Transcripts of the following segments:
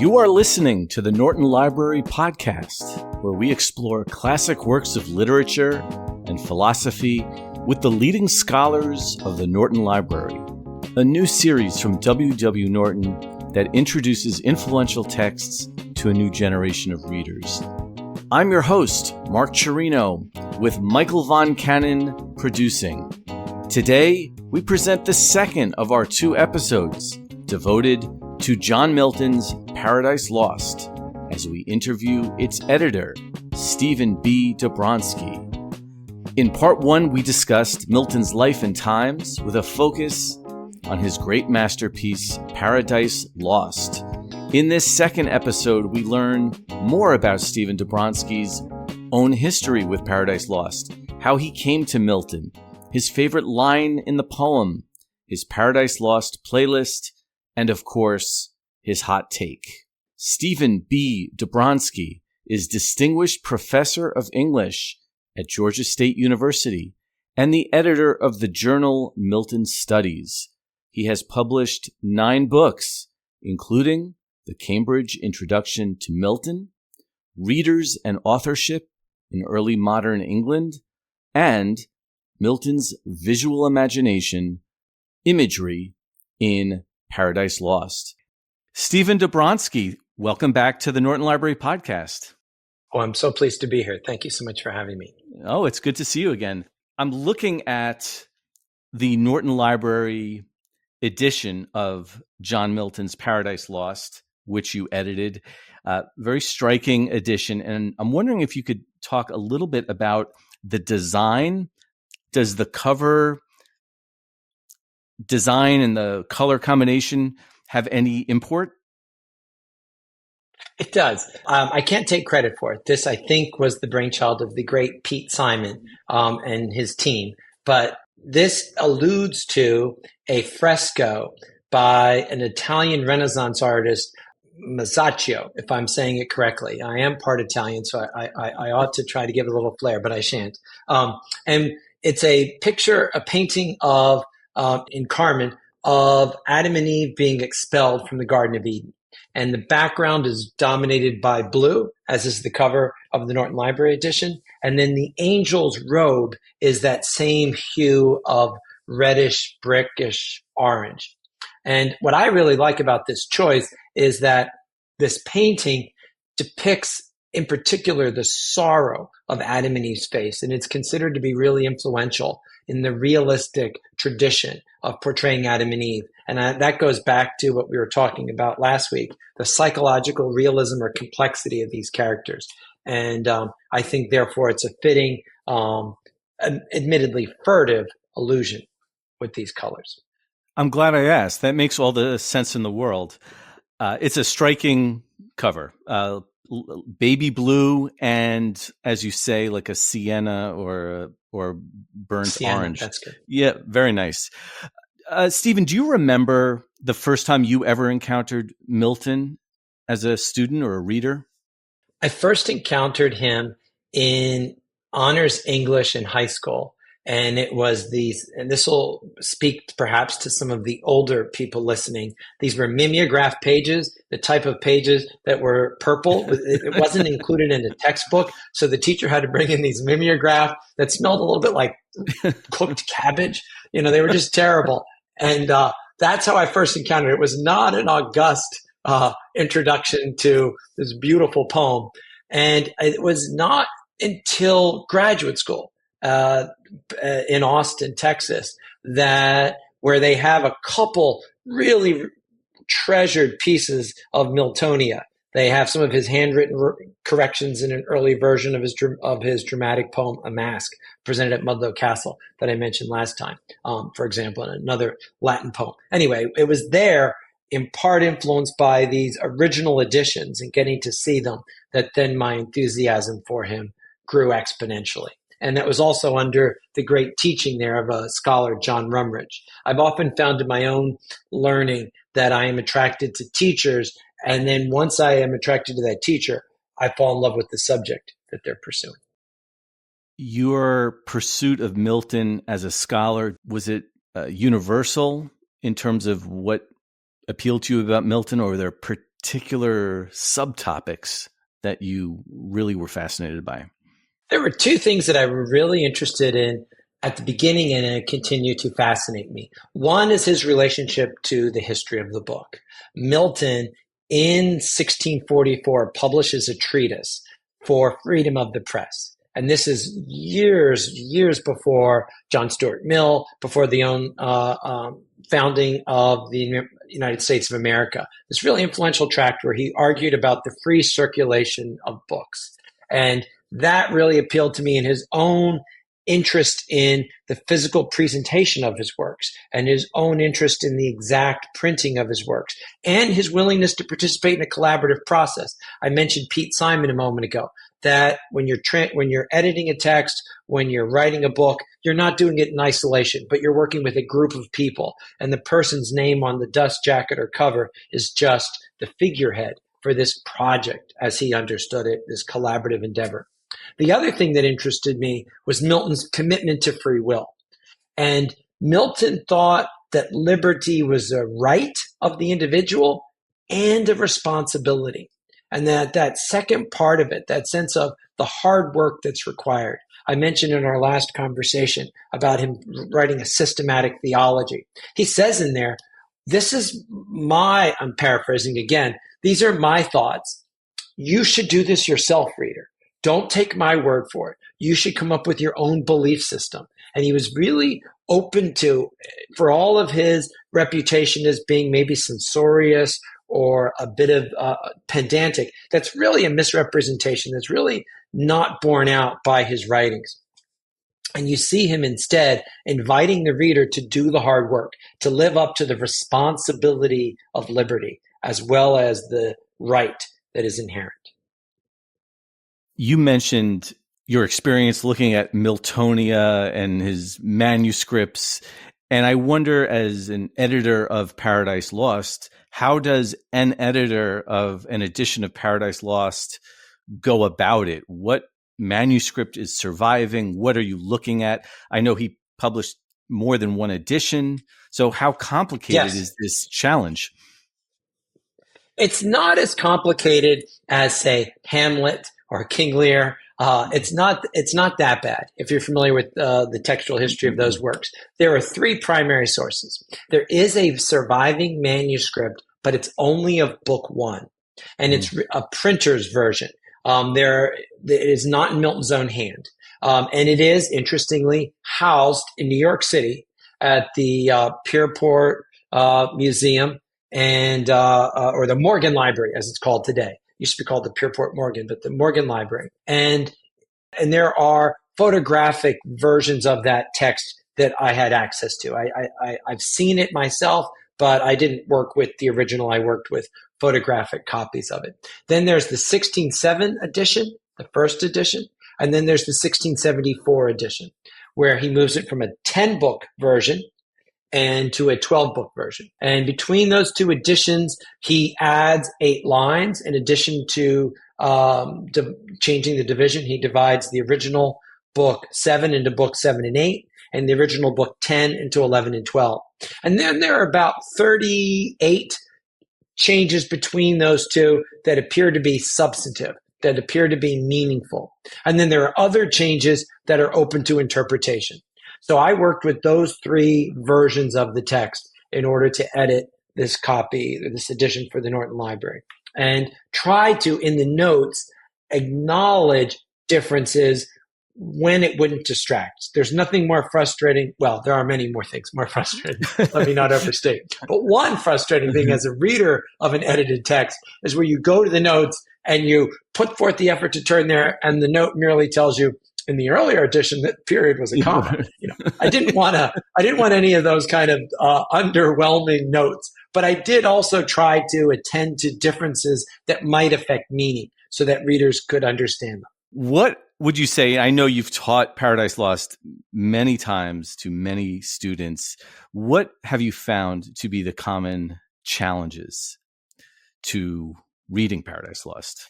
You are listening to the Norton Library podcast, where we explore classic works of literature and philosophy with the leading scholars of the Norton Library, a new series from W. Norton that introduces influential texts to a new generation of readers. I'm your host, Mark Chirino, with Michael Von Cannon producing. Today, we present the second of our two episodes devoted to John Milton's Paradise Lost, as we interview its editor, Stephen B. Dobranski. In part one, we discussed Milton's life and times with a focus on his great masterpiece, Paradise Lost. In this second episode, we learn more about Stephen Dobranski's own history with Paradise Lost, how he came to Milton, his favorite line in the poem, his Paradise Lost playlist, and of course, his hot take. Stephen B. Dobranski is Distinguished Professor of English at Georgia State University and the editor of the journal Milton Studies. He has published 9 books, including The Cambridge Introduction to Milton, Readers and Authorship in Early Modern England, and Milton's Visual Imagination, Imagery in Paradise Lost. Stephen Dobranski, welcome back to the Norton Library podcast. Oh, I'm so pleased to be here. Thank you so much for having me. Oh, it's good to see you again. I'm looking at the Norton Library edition of John Milton's Paradise Lost, which you edited. Very striking edition. And I'm wondering if you could talk a little bit about the design. Does the cover design and the color combination have any import? It does. I can't take credit for it. This, I think, was the brainchild of the great Pete Simon and his team. But this alludes to a fresco by an Italian Renaissance artist, Masaccio, if I'm saying it correctly. I am part Italian, so I ought to try to give it a little flair, but I shan't. And it's a picture, a painting of, in Carmen, of Adam and Eve being expelled from the Garden of Eden. And the background is dominated by blue, as is the cover of the Norton Library edition. And then the angel's robe is that same hue of reddish, brickish orange. And what I really like about this choice is that this painting depicts, in particular, the sorrow of Adam and Eve's face. And it's considered to be really influential in the realistic tradition of portraying Adam and Eve. And that goes back to what we were talking about last week, the psychological realism or complexity of these characters. And I think, therefore, it's a fitting, admittedly furtive allusion with these colors. I'm glad I asked. That makes all the sense in the world. It's a striking cover. Baby blue and, as you say, like a sienna or burnt sienna, orange. That's good. Yeah, very nice. Stephen, do you remember the first time you ever encountered Milton as a student or a reader? I first encountered him in honors English in high school. And it was these, and this will speak perhaps to some of the older people listening. These were mimeograph pages, the type of pages that were purple. It wasn't included in the textbook. So the teacher had to bring in these mimeograph that smelled a little bit like cooked cabbage. You know, they were just terrible. And that's how I first encountered it. It was not an august introduction to this beautiful poem. And it was not until graduate school in Austin, Texas, where they have a couple really treasured pieces of Miltonia. They have some of his handwritten corrections in an early version of his dramatic poem, A Mask, presented at Ludlow Castle that I mentioned last time, for example, and another Latin poem. Anyway, it was there, in part influenced by these original editions and getting to see them, that then my enthusiasm for him grew exponentially. And that was also under the great teaching there of a scholar, John Rumridge. I've often found in my own learning that I am attracted to teachers, and then once I am attracted to that teacher, I fall in love with the subject that they're pursuing. Your pursuit of Milton as a scholar, was it universal in terms of what appealed to you about Milton, or were there particular subtopics that you really were fascinated by? There were two things that I was really interested in at the beginning and continue to fascinate me. One is his relationship to the history of the book. Milton, in 1644, publishes a treatise for freedom of the press. And this is years before John Stuart Mill, before the founding of the United States of America. This really influential tract where he argued about the free circulation of books. And that really appealed to me in his own interest in the physical presentation of his works and his own interest in the exact printing of his works and his willingness to participate in a collaborative process. I mentioned Pete Simon a moment ago, that when you're editing a text, when you're writing a book, you're not doing it in isolation, but you're working with a group of people, and the person's name on the dust jacket or cover is just the figurehead for this project, as he understood it, this collaborative endeavor. The other thing that interested me was Milton's commitment to free will. And Milton thought that liberty was a right of the individual and a responsibility. And that second part of it, that sense of the hard work that's required. I mentioned in our last conversation about him writing a systematic theology. He says in there, I'm paraphrasing again, these are my thoughts. You should do this yourself, reader. Don't take my word for it. You should come up with your own belief system. And he was really open to, for all of his reputation as being maybe censorious or a bit of pedantic, that's really a misrepresentation. That's really not borne out by his writings. And you see him instead inviting the reader to do the hard work, to live up to the responsibility of liberty, as well as the right that is inherent. You mentioned your experience looking at Miltonia and his manuscripts. And I wonder, as an editor of Paradise Lost, how does an editor of an edition of Paradise Lost go about it? What manuscript is surviving? What are you looking at? I know he published more than one edition. So how complicated is this challenge? It's not as complicated as, say, Hamlet or King Lear. It's not that bad if you're familiar with the textual history of those works. There are three primary sources. There is a surviving manuscript, but it's only of book one, and it's a printer's version. It is not in Milton's own hand, and it is, interestingly, housed in New York City at the Pierpont Museum and or the Morgan Library, as it's called today. Used to be called the Pierpont Morgan, but the Morgan Library. And there are photographic versions of that text that I had access to. I've seen it myself, but I didn't work with the original. I worked with photographic copies of it. Then there's the 1607 edition, the first edition, and then there's the 1674 edition, where he moves it from a 10-book version and to a 12-book version. And between those two editions, he adds 8 lines. In addition to changing the division, he divides the original book 7 into book 7 and 8, and the original book 10 into 11 and 12. And then there are about 38 changes between those two that appear to be substantive, that appear to be meaningful. And then there are other changes that are open to interpretation. So I worked with those 3 versions of the text in order to edit this copy, this edition for the Norton Library, and try to, in the notes, acknowledge differences when it wouldn't distract. There's nothing more frustrating. Well, there are many more things more frustrating. Let me not overstate. But one frustrating thing as a reader of an edited text is where you go to the notes and you put forth the effort to turn there, and the note merely tells you, in the earlier edition, that period was a comma. I didn't want any of those kind of underwhelming notes, but I did also try to attend to differences that might affect meaning so that readers could understand them. What would you say? I know you've taught Paradise Lost many times to many students. What have you found to be the common challenges to reading Paradise Lost?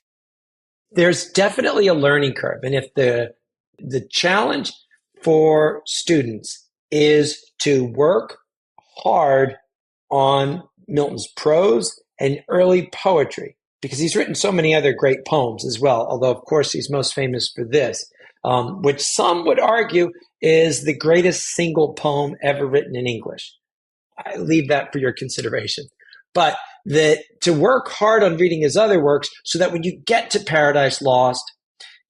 There's definitely a learning curve. And if the challenge for students is to work hard on Milton's prose and early poetry, because he's written so many other great poems as well, although, of course, he's most famous for this, which some would argue is the greatest single poem ever written in English. I leave that for your consideration. But that to work hard on reading his other works so that when you get to Paradise Lost,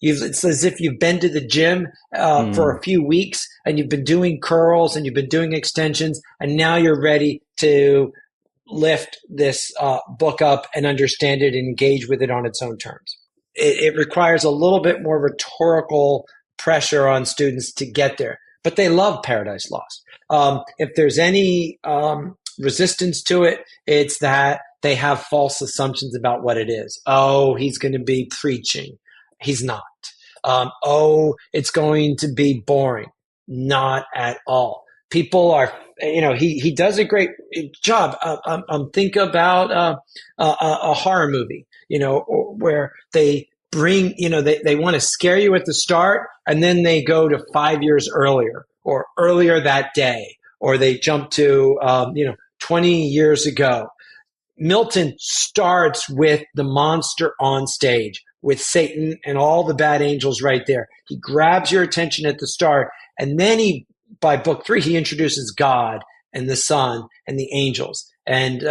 it's as if you've been to the gym for a few weeks and you've been doing curls and you've been doing extensions, and now you're ready to lift this book up and understand it and engage with it on its own terms. It requires a little bit more rhetorical pressure on students to get there, but they love Paradise Lost. If there's any resistance to it, it's that they have false assumptions about what it is. Oh, he's going to be preaching. He's not. Oh, it's going to be boring. Not at all. People are, he does a great job. Think about a horror movie, where they bring, they want to scare you at the start, and then they go to 5 years earlier or earlier that day, or they jump to, 20 years ago. Milton starts with the monster on stage, with Satan and all the bad angels right there. He grabs your attention at the start, and then by book 3, he introduces God and the Son and the angels, and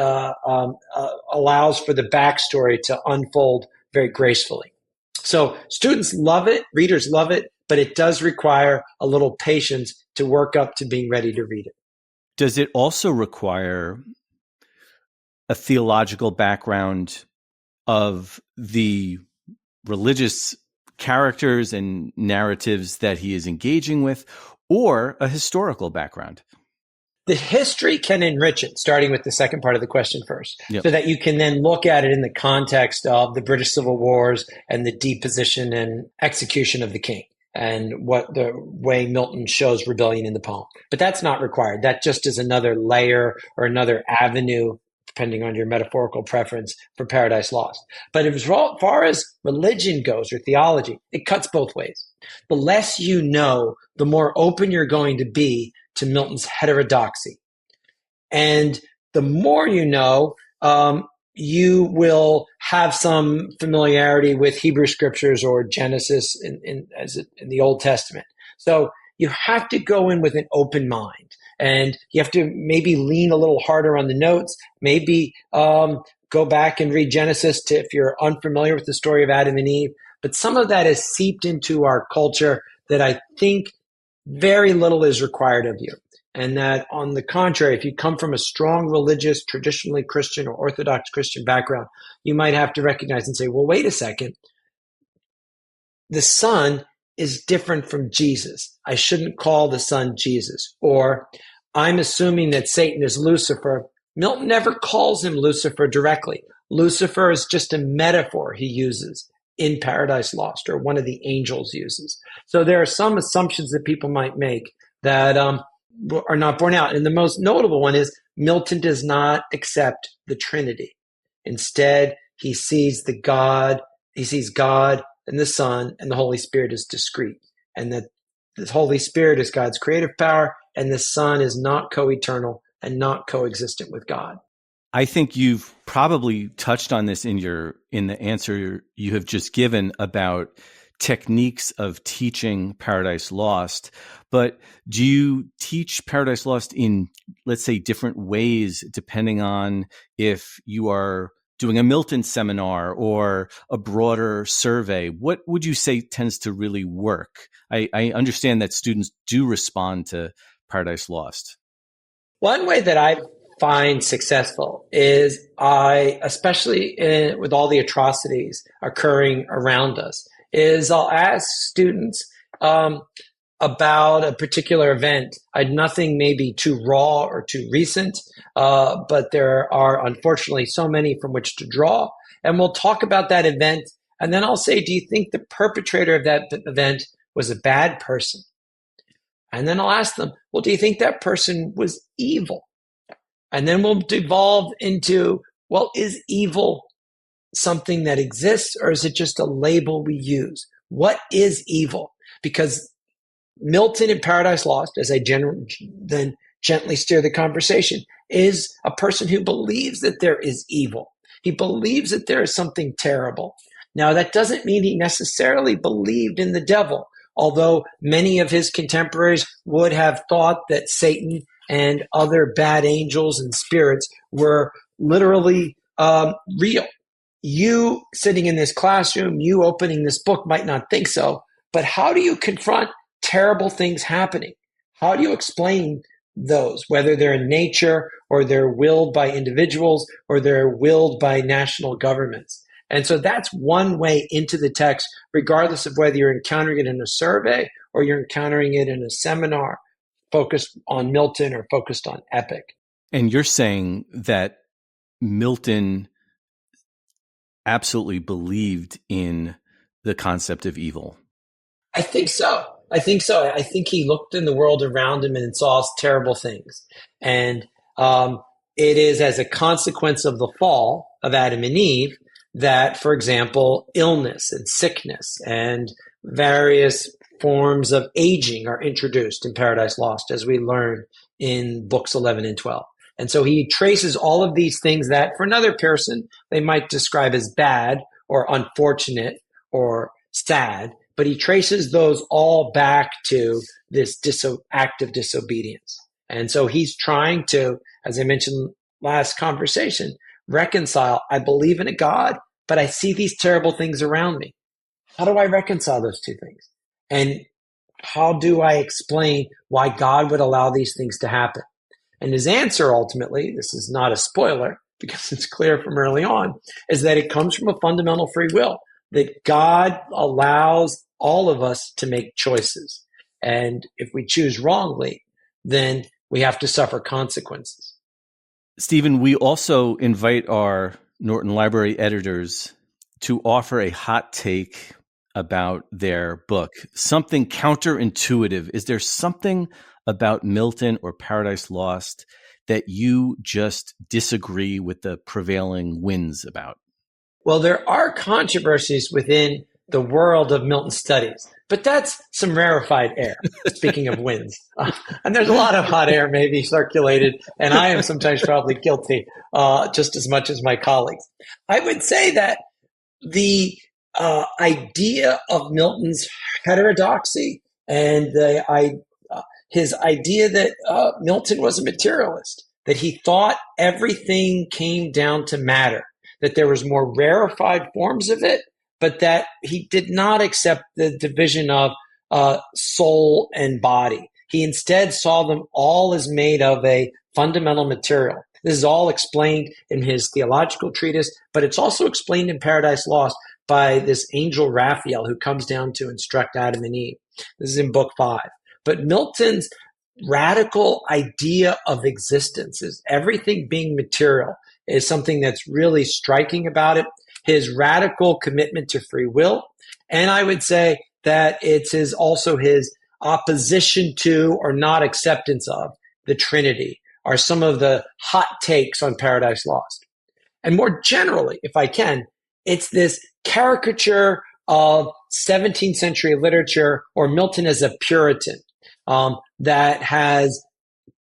allows for the backstory to unfold very gracefully. So students love it, readers love it, but it does require a little patience to work up to being ready to read it. Does it also require a theological background of the religious characters and narratives that he is engaging with, or a historical background? The history can enrich it, starting with the second part of the question first, Yep. so that you can then look at it in the context of the British Civil Wars and the deposition and execution of the king, and what the way Milton shows rebellion in the poem. But that's not required. That just is another layer or another avenue, depending on your metaphorical preference, for Paradise Lost. But as far as religion goes, or theology, it cuts both ways. The less you know, the more open you're going to be to Milton's heterodoxy. And the more you know, you will have some familiarity with Hebrew scriptures or Genesis in the Old Testament. So you have to go in with an open mind, and you have to maybe lean a little harder on the notes, maybe go back and read Genesis if you're unfamiliar with the story of Adam and Eve. But some of that has seeped into our culture that I think very little is required of you. And that, on the contrary, if you come from a strong religious, traditionally Christian or Orthodox Christian background, you might have to recognize and say, well, wait a second. The Son is different from Jesus. I shouldn't call the Son Jesus. Or I'm assuming that Satan is Lucifer. Milton never calls him Lucifer directly. Lucifer is just a metaphor he uses in Paradise Lost, or one of the angels uses. So there are some assumptions that people might make that are not borne out. And the most notable one is Milton does not accept the Trinity. Instead, he sees God and the Son and the Holy Spirit as discrete, and that the Holy Spirit is God's creative power, and the Son is not co-eternal and not coexistent with God. I think you've probably touched on this in the answer you have just given about techniques of teaching Paradise Lost. But do you teach Paradise Lost in, let's say, different ways, depending on if you are doing a Milton seminar or a broader survey? What would you say tends to really work? I understand that students do respond to Paradise Lost. One way that I find successful is especially with all the atrocities occurring around us, is I'll ask students about a particular event. Nothing maybe too raw or too recent, but there are unfortunately so many from which to draw. And we'll talk about that event. And then I'll say, do you think the perpetrator of that event was a bad person? And then I'll ask them, well, do you think that person was evil? And then we'll devolve into, well, is evil something that exists, or is it just a label we use? What is evil? Because Milton in Paradise Lost, as I then gently steer the conversation, is a person who believes that there is evil. He believes that there is something terrible. Now, that doesn't mean he necessarily believed in the devil, although many of his contemporaries would have thought that Satan and other bad angels and spirits were literally real. You sitting in this classroom, you opening this book might not think so, but how do you confront terrible things happening? How do you explain those, whether they're in nature or they're willed by individuals or they're willed by national governments? And so that's one way into the text, regardless of whether you're encountering it in a survey or you're encountering it in a seminar focused on Milton or focused on epic. And you're saying that Milton absolutely believed in the concept of evil. I think so. I think he looked in the world around him and saw terrible things. And it is as a consequence of the fall of Adam and Eve that, for example, illness and sickness and various forms of aging are introduced in Paradise Lost, as we learn in books 11 and 12. And so he traces all of these things that for another person, they might describe as bad or unfortunate or sad, but he traces those all back to this active disobedience. And so he's trying to, as I mentioned last conversation, reconcile. I believe in a God, but I see these terrible things around me. How do I reconcile those two things? And how do I explain why God would allow these things to happen? And his answer, ultimately, this is not a spoiler because it's clear from early on, is that it comes from a fundamental free will, that God allows all of us to make choices. And if we choose wrongly, then we have to suffer consequences. Stephen, we also invite our Norton Library editors to offer a hot take about their book, something counterintuitive. Is there something about Milton or Paradise Lost that you just disagree with the prevailing winds about? Well, there are controversies within the world of Milton studies, but that's some rarefied air, speaking of winds. And there's a lot of hot air maybe circulated, and I am sometimes probably guilty just as much as my colleagues. I would say that the idea of Milton's heterodoxy and his idea that Milton was a materialist, that he thought everything came down to matter, that there was more rarefied forms of it, but that he did not accept the division of soul and body. He instead saw them all as made of a fundamental material. This is all explained in his theological treatise, but it's also explained in Paradise Lost by this angel Raphael who comes down to instruct Adam and Eve. This is in book 5. But Milton's radical idea of existence is everything being material is something that's really striking about it. His radical commitment to free will. And I would say that it's also his opposition to or not acceptance of the Trinity are some of the hot takes on Paradise Lost. And more generally, if I can, it's this caricature of 17th century literature or Milton as a Puritan that has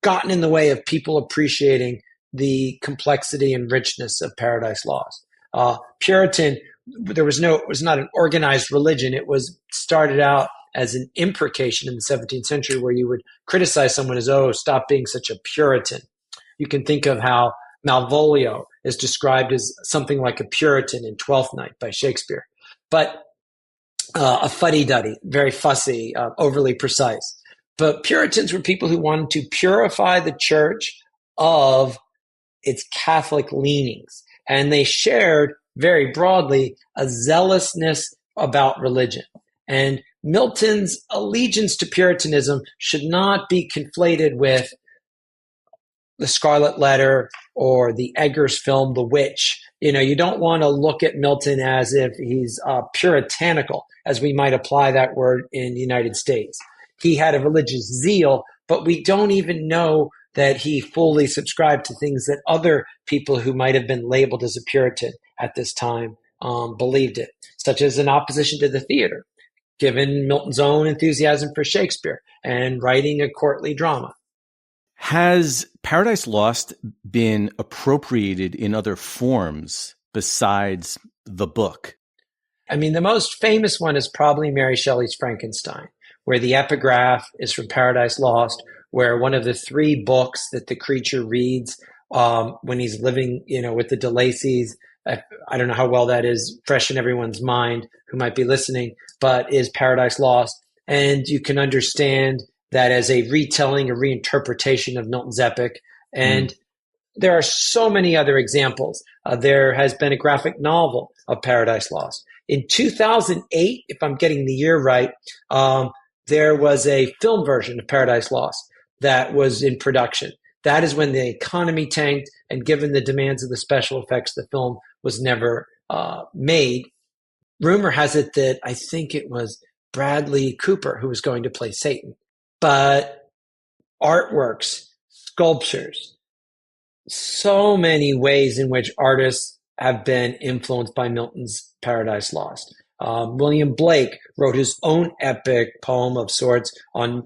gotten in the way of people appreciating the complexity and richness of Paradise Lost. Puritan, it was not an organized religion. It was started out as an imprecation in the 17th century where you would criticize someone as, oh, stop being such a Puritan. You can think of how Malvolio is described as something like a Puritan in Twelfth Night by Shakespeare. But a fuddy-duddy, very fussy, overly precise. But Puritans were people who wanted to purify the church of its Catholic leanings. And they shared very broadly a zealousness about religion. And Milton's allegiance to Puritanism should not be conflated with the Scarlet Letter or the Eggers film, The Witch. You don't want to look at Milton as if he's puritanical, as we might apply that word in the United States. He had a religious zeal, but we don't even know that he fully subscribed to things that other people who might have been labeled as a Puritan at this time believed it, such as an opposition to the theater, given Milton's own enthusiasm for Shakespeare and writing a courtly drama. Has Paradise Lost been appropriated in other forms besides the book? I mean, the most famous one is probably Mary Shelley's Frankenstein, where the epigraph is from Paradise Lost, where one of the three books that the creature reads when he's living, with the de Lacys. I don't know how well that is fresh in everyone's mind who might be listening, but is Paradise Lost. And you can understand that as a retelling, a reinterpretation of Milton's epic. And there are so many other examples. There has been a graphic novel of Paradise Lost. In 2008, if I'm getting the year right, there was a film version of Paradise Lost that was in production. That is when the economy tanked, and given the demands of the special effects, the film was never made. Rumor has it that I think it was Bradley Cooper who was going to play Satan. But artworks, sculptures, so many ways in which artists have been influenced by Milton's Paradise Lost. William Blake wrote his own epic poem of sorts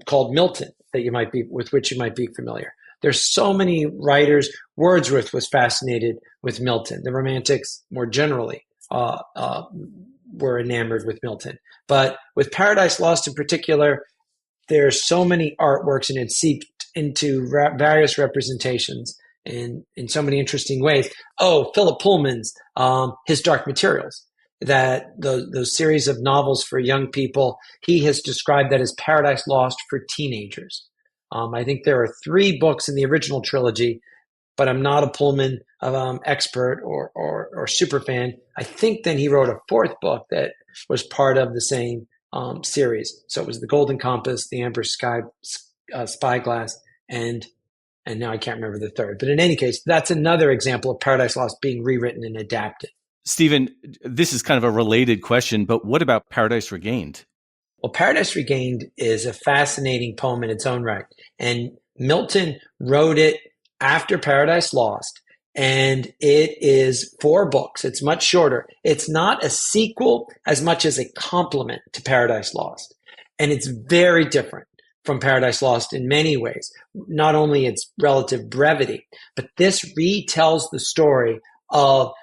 called Milton with which you might be familiar. There's so many writers. Wordsworth was fascinated with Milton. The Romantics, more generally, were enamored with Milton. But with Paradise Lost in particular, there's so many artworks, and it seeped into various representations in so many interesting ways. Oh, Philip Pullman's His Dark Materials, that those series of novels for young people, he has described that as Paradise Lost for teenagers. I think there are 3 books in the original trilogy, but I'm not a Pullman expert or super fan. I think then he wrote a 4th book that was part of the same series. So it was The Golden Compass, The Amber Spyglass, and now I can't remember the 3rd. But in any case, that's another example of Paradise Lost being rewritten and adapted. Stephen, this is kind of a related question, but what about Paradise Regained? Well, Paradise Regained is a fascinating poem in its own right. And Milton wrote it after Paradise Lost, and it is 4 books. It's much shorter. It's not a sequel as much as a complement to Paradise Lost. And it's very different from Paradise Lost in many ways. Not only its relative brevity, but this retells the story of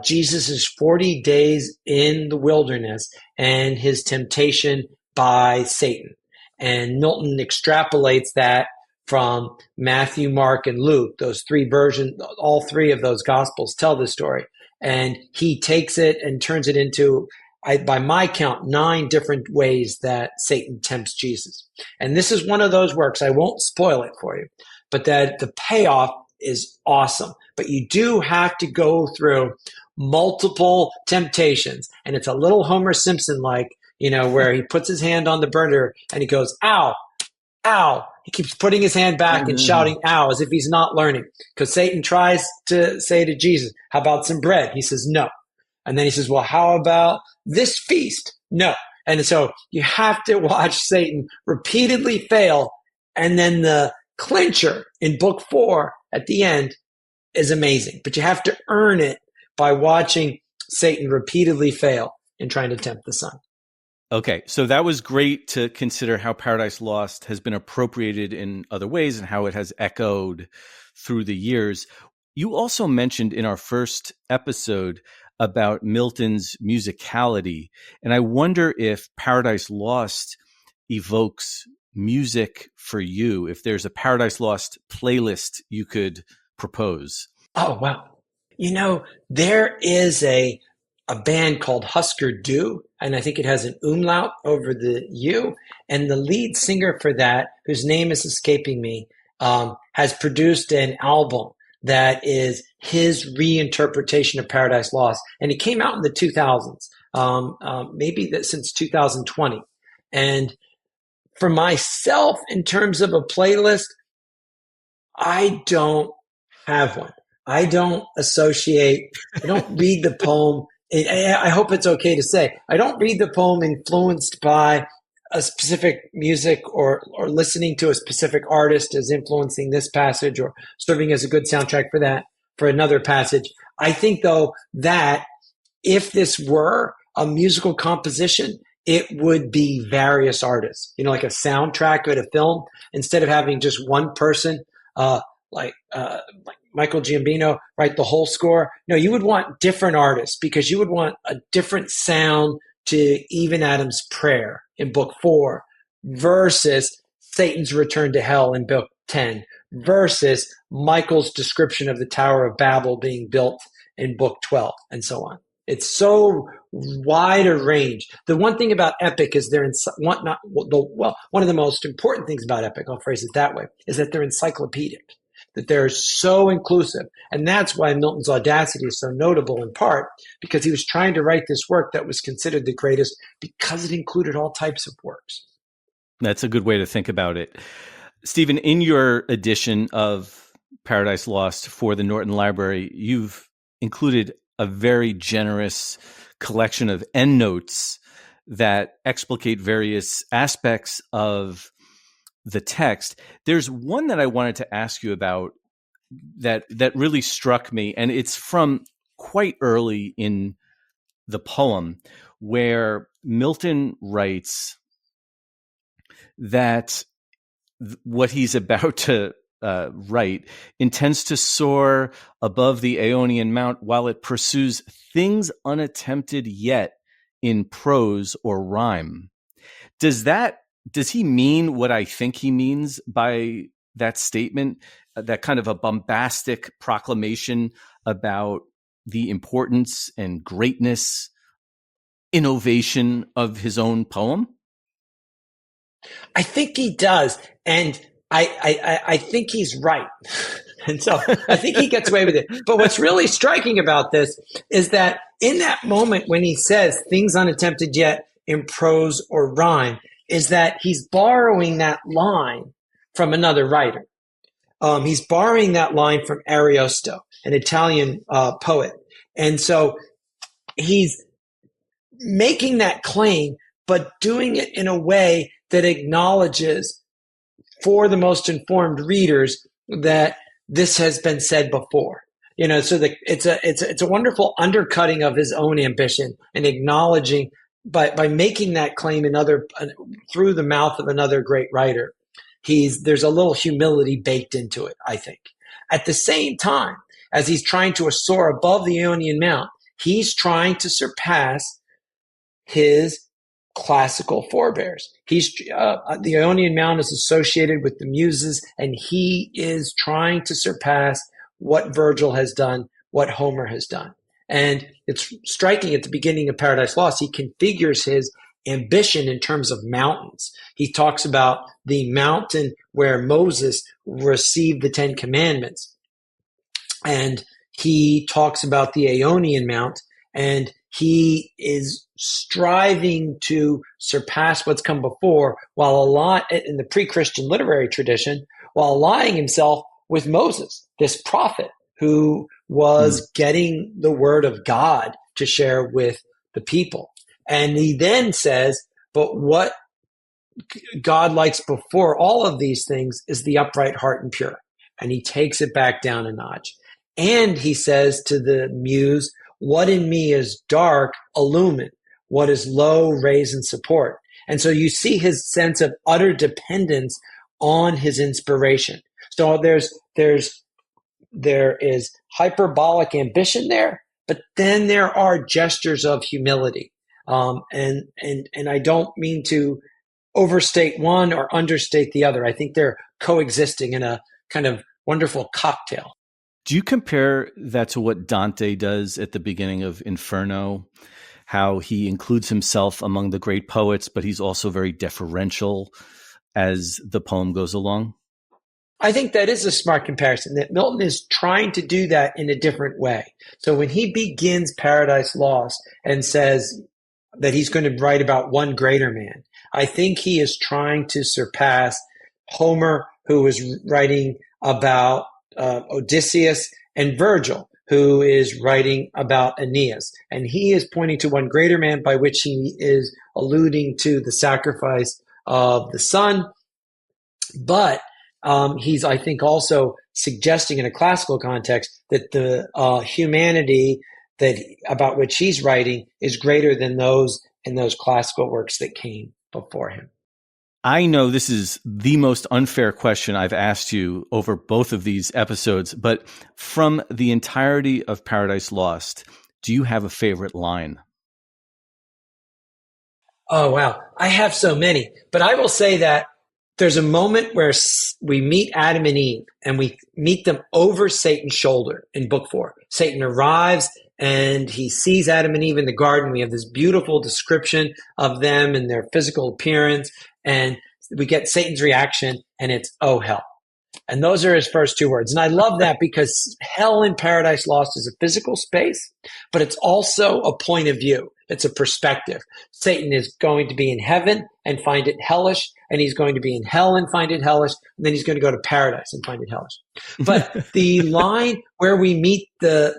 Jesus' 40 days in the wilderness and his temptation by Satan. And Milton extrapolates that from Matthew, Mark, and Luke. Those 3 versions, all 3 of those gospels tell the story. And he takes it and turns it into, by my count, 9 different ways that Satan tempts Jesus. And this is one of those works, I won't spoil it for you, but that the payoff is awesome. But you do have to go through multiple temptations. And it's a little Homer Simpson-like, where he puts his hand on the burner and he goes, ow, ow. He keeps putting his hand back and shouting, ow, as if he's not learning. Because Satan tries to say to Jesus, how about some bread? He says, no. And then he says, well, how about this feast? No. And so you have to watch Satan repeatedly fail. And then the clincher in book 4 at the end is amazing. But you have to earn it by watching Satan repeatedly fail in trying to tempt the Son. Okay, so that was great to consider how Paradise Lost has been appropriated in other ways and how it has echoed through the years. You also mentioned in our first episode about Milton's musicality, and I wonder if Paradise Lost evokes music for you, if there's a Paradise Lost playlist you could propose. Oh, wow. There is a band called Husker Du, and I think it has an umlaut over the U. And the lead singer for that, whose name is escaping me, has produced an album that is his reinterpretation of Paradise Lost. And it came out in the 2000s, maybe since 2020. And for myself, in terms of a playlist, I don't have one. I don't read the poem. I hope it's okay to say, I don't read the poem influenced by a specific music or listening to a specific artist as influencing this passage or serving as a good soundtrack for another passage. I think, though, that if this were a musical composition, it would be various artists, like a soundtrack at a film. Instead of having just one person like Michael Giambino write the whole score. No, you would want different artists because you would want a different sound to Even Adams' Prayer in book 4 versus Satan's Return to Hell in book 10 versus Michael's description of the Tower of Babel being built in book 12 and so on. It's so wide a range. The one thing about epic is one of the most important things about epic, I'll phrase it that way, is that they're encyclopedic, that they're so inclusive. And that's why Milton's audacity is so notable in part because he was trying to write this work that was considered the greatest because it included all types of works. That's a good way to think about it. Stephen, in your edition of Paradise Lost for the Norton Library, you've included a very generous collection of endnotes that explicate various aspects of the text. There's one that I wanted to ask you about that really struck me, and it's from quite early in the poem, where Milton writes that what he's about to write intends to soar above the Aeonian Mount while it pursues things unattempted yet in prose or rhyme. Does he mean what I think he means by that statement, that kind of a bombastic proclamation about the importance and greatness, innovation of his own poem? I think he does. And I think he's right. And so I think he gets away with it. But what's really striking about this is that in that moment when he says things unattempted yet in prose or rhyme, is that he's borrowing that line from another writer. He's borrowing that line from Ariosto, an Italian poet. And so he's making that claim, but doing it in a way that acknowledges for the most informed readers that this has been said before. You know, so it's a wonderful undercutting of his own ambition and acknowledging by making that claim through the mouth of another great writer. There's a little humility baked into it, I think. At the same time, as he's trying to soar above the Ionian Mount, he's trying to surpass his classical forebears. The Ionian Mount is associated with the Muses, and he is trying to surpass what Virgil has done, what Homer has done. And it's striking at the beginning of Paradise Lost, he configures his ambition in terms of mountains. He talks about the mountain where Moses received the 10 Commandments. And he talks about the Aeonian Mount, and he is striving to surpass what's come before while in the pre-Christian literary tradition, while allying himself with Moses, this prophet who was getting the word of God to share with the people. And he then says, but what God likes before all of these things is the upright heart and pure. And he takes it back down a notch. And he says to the muse, what in me is dark, illumine. What is low, raise and support. And so you see his sense of utter dependence on his inspiration. So there is hyperbolic ambition there, but then there are gestures of humility. And I don't mean to overstate one or understate the other. I think they're coexisting in a kind of wonderful cocktail. Do you compare that to what Dante does at the beginning of Inferno? How he includes himself among the great poets, but he's also very deferential as the poem goes along? I think that is a smart comparison, that Milton is trying to do that in a different way. So when he begins Paradise Lost and says that he's going to write about one greater man, I think he is trying to surpass Homer, who is writing about Odysseus, and Virgil, who is writing about Aeneas. And he is pointing to one greater man, by which he is alluding to the sacrifice of the son. But he's, I think, also suggesting in a classical context that the humanity about which he's writing is greater than those in those classical works that came before him. I know this is the most unfair question I've asked you over both of these episodes, but from the entirety of Paradise Lost, do you have a favorite line? Oh, wow. I have so many, but I will say that there's a moment where we meet Adam and Eve and we meet them over Satan's shoulder in book 4. Satan arrives and he sees Adam and Eve in the garden. We have this beautiful description of them and their physical appearance, and we get Satan's reaction, and it's, oh, hell. And those are his first 2 words. And I love that because hell in Paradise Lost is a physical space, but it's also a point of view. It's a perspective. Satan is going to be in heaven and find it hellish, and he's going to be in hell and find it hellish, and then he's going to go to paradise and find it hellish. But the line where we meet the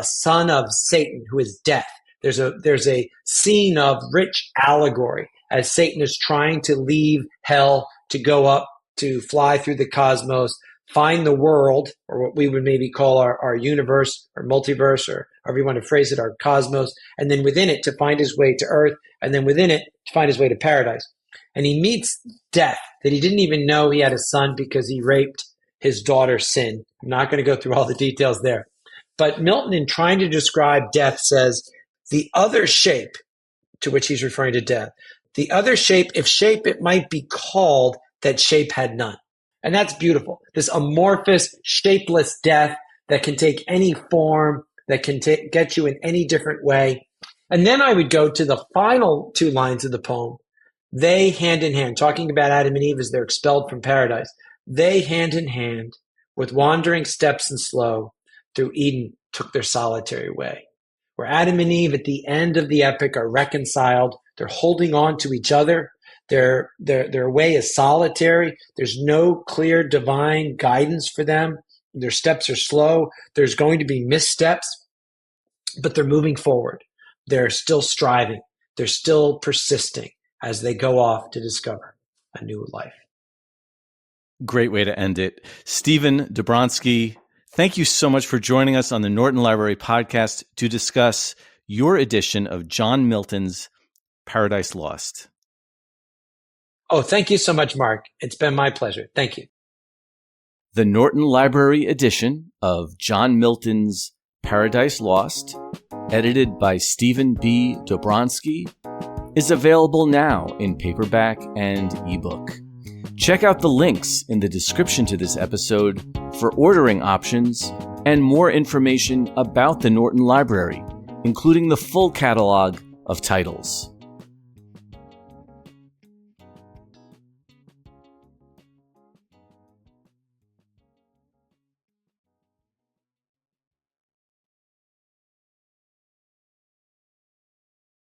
son of Satan, who is death, there's a scene of rich allegory as Satan is trying to leave hell to go up, to fly through the cosmos, find the world, or what we would maybe call our universe or multiverse, or however you want to phrase it, our cosmos, and then within it to find his way to earth, and then within it to find his way to paradise. And he meets death that he didn't even know he had a son because he raped his daughter Sin. I'm not going to go through all the details there. But Milton, in trying to describe death, says the other shape, to which he's referring to death, the other shape, if shape it might be called, that shape had none. And that's beautiful. This amorphous, shapeless death that can take any form, that can get you in any different way. And then I would go to the final 2 lines of the poem. They hand in hand, talking about Adam and Eve as they're expelled from paradise. They hand in hand, with wandering steps and slow, through Eden took their solitary way. Where Adam and Eve at the end of the epic are reconciled, they're holding on to each other. Their way is solitary. There's no clear divine guidance for them. Their steps are slow. There's going to be missteps, but they're moving forward. They're still striving. They're still persisting as they go off to discover a new life. Great way to end it. Stephen Dobranski, thank you so much for joining us on the Norton Library podcast to discuss your edition of John Milton's Paradise Lost. Oh, thank you so much, Mark. It's been my pleasure. Thank you. The Norton Library edition of John Milton's Paradise Lost, edited by Stephen B. Dobranski, is available now in paperback and ebook. Check out the links in the description to this episode for ordering options and more information about the Norton Library, including the full catalog of titles.